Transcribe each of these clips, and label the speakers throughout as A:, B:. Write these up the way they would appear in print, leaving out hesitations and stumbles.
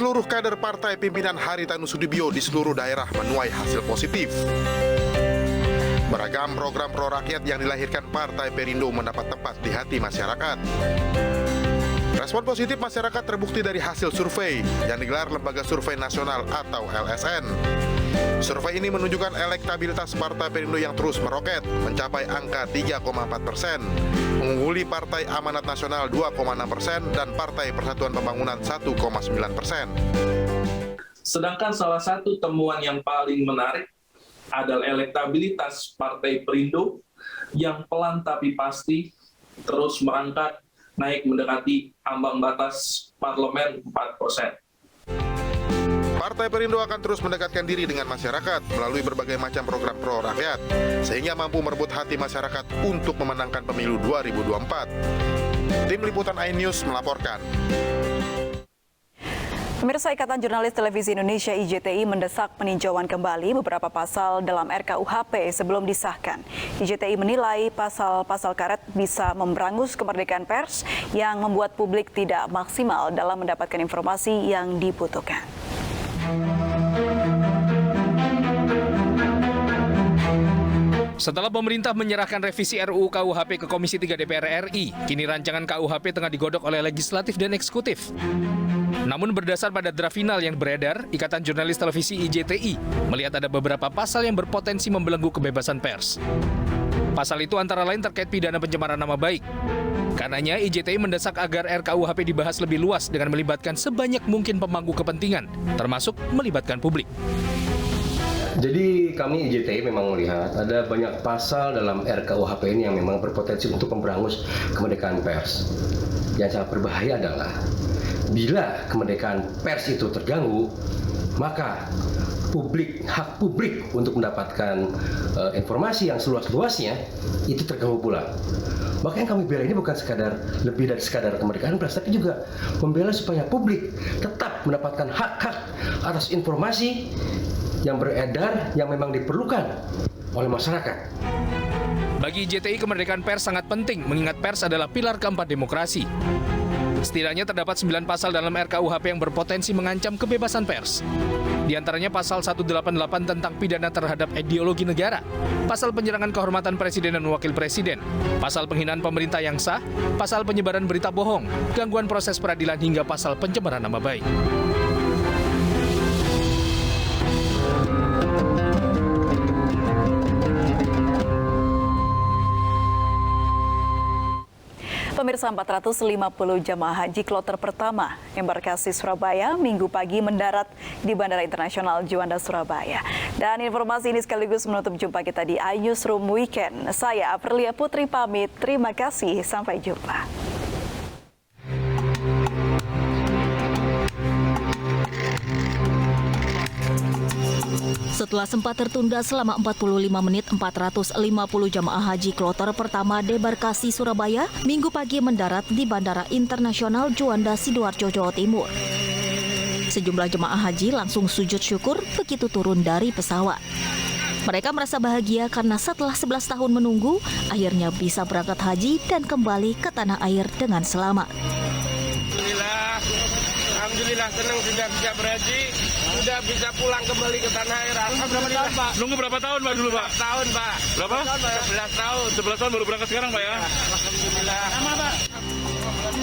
A: Seluruh kader partai pimpinan Haritanu Sudibyo di seluruh daerah menuai hasil positif. Beragam program pro rakyat yang dilahirkan Partai Perindo mendapat tempat di hati masyarakat. Respon positif masyarakat terbukti dari hasil survei yang digelar Lembaga Survei Nasional atau LSN. Survei ini menunjukkan elektabilitas Partai Perindo yang terus meroket, mencapai angka 3,4%, mengungguli Partai Amanat Nasional 2,6% dan Partai Persatuan Pembangunan 1,9%.
B: Sedangkan salah satu temuan yang paling menarik adalah elektabilitas Partai Perindo yang pelan tapi pasti terus merangkak naik mendekati ambang batas parlemen 4%.
A: Partai Perindo akan terus mendekatkan diri dengan masyarakat melalui berbagai macam program pro rakyat, sehingga mampu merebut hati masyarakat untuk memenangkan pemilu 2024. Tim Liputan iNews melaporkan.
C: Pemirsa, Ikatan Jurnalis Televisi Indonesia IJTI mendesak peninjauan kembali beberapa pasal dalam RKUHP sebelum disahkan. IJTI menilai pasal-pasal karet bisa memberangus kemerdekaan pers yang membuat publik tidak maksimal dalam mendapatkan informasi yang dibutuhkan.
D: Setelah pemerintah menyerahkan revisi RUU KUHP ke Komisi 3 DPR RI, kini rancangan KUHP tengah digodok oleh legislatif dan eksekutif. Namun berdasar pada draft final yang beredar, Ikatan Jurnalis Televisi IJTI melihat ada beberapa pasal yang berpotensi membelenggu kebebasan pers. Pasal itu antara lain terkait pidana pencemaran nama baik. Karenanya IJTI mendesak agar RKUHP dibahas lebih luas dengan melibatkan sebanyak mungkin pemangku kepentingan, termasuk melibatkan publik.
E: Jadi kami IJTI memang melihat ada banyak pasal dalam RKUHP ini yang memang berpotensi untuk memberangus kemerdekaan pers. Yang sangat berbahaya adalah bila kemerdekaan pers itu terganggu, maka hak publik untuk mendapatkan informasi yang seluas-luasnya itu terganggu pula. Maka yang kami bela ini bukan lebih dari sekadar kemerdekaan pers, tapi juga membela supaya publik tetap mendapatkan hak-hak atas informasi yang beredar yang memang diperlukan oleh masyarakat.
D: Bagi IJTI, kemerdekaan pers sangat penting mengingat pers adalah pilar keempat demokrasi. Setidaknya terdapat 9 pasal dalam RKUHP yang berpotensi mengancam kebebasan pers. Di antaranya pasal 188 tentang pidana terhadap ideologi negara, pasal penyerangan kehormatan presiden dan wakil presiden, pasal penghinaan pemerintah yang sah, pasal penyebaran berita bohong, gangguan proses peradilan hingga pasal pencemaran nama baik.
C: Pemirsa, 450 jamaah haji kloter pertama embarkasi Surabaya Minggu pagi mendarat di Bandara Internasional Juanda, Surabaya. Dan informasi ini sekaligus menutup jumpa kita di iNewsroom Weekend. Saya Aprilia Putri pamit, terima kasih, sampai jumpa.
F: Setelah sempat tertunda selama 45 menit, 450 jamaah haji kloter pertama debarkasi Surabaya Minggu pagi mendarat di Bandara Internasional Juanda, Sidoarjo, Jawa Timur. Sejumlah jemaah haji langsung sujud syukur begitu turun dari pesawat. Mereka merasa bahagia karena setelah 11 tahun menunggu, akhirnya bisa berangkat haji dan kembali ke tanah air dengan selamat.
G: Alhamdulillah senang sudah bisa berhaji, sudah bisa pulang kembali ke tanah air. Berapa tahun, Pak?
H: Nunggu berapa tahun, Pak, dulu, Pak?
G: 11 tahun, Pak.
H: Berapa?
G: 11 tahun.
H: 11 tahun baru berangkat sekarang, Pak, ya?
G: Alhamdulillah.
H: Sama, Pak.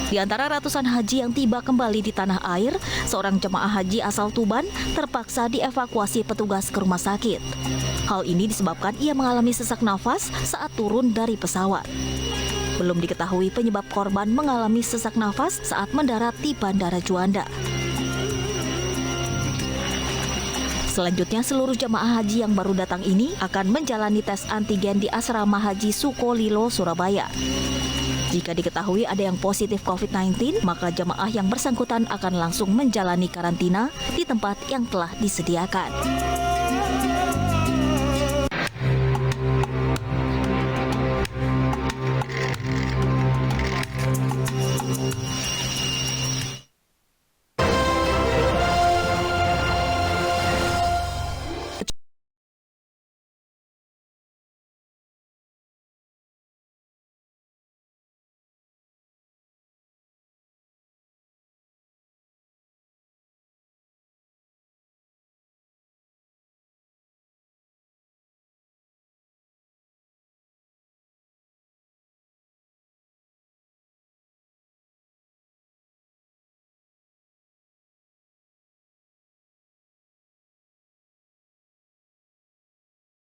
F: Di antara ratusan haji yang tiba kembali di tanah air, seorang jemaah haji asal Tuban terpaksa dievakuasi petugas ke rumah sakit. Hal ini disebabkan ia mengalami sesak nafas saat turun dari pesawat. Belum diketahui penyebab korban mengalami sesak nafas saat mendarat di Bandara Juanda. Selanjutnya, seluruh jamaah haji yang baru datang ini akan menjalani tes antigen di Asrama Haji Sukolilo, Surabaya. Jika diketahui ada yang positif COVID-19, maka jamaah yang bersangkutan akan langsung menjalani karantina di tempat yang telah disediakan.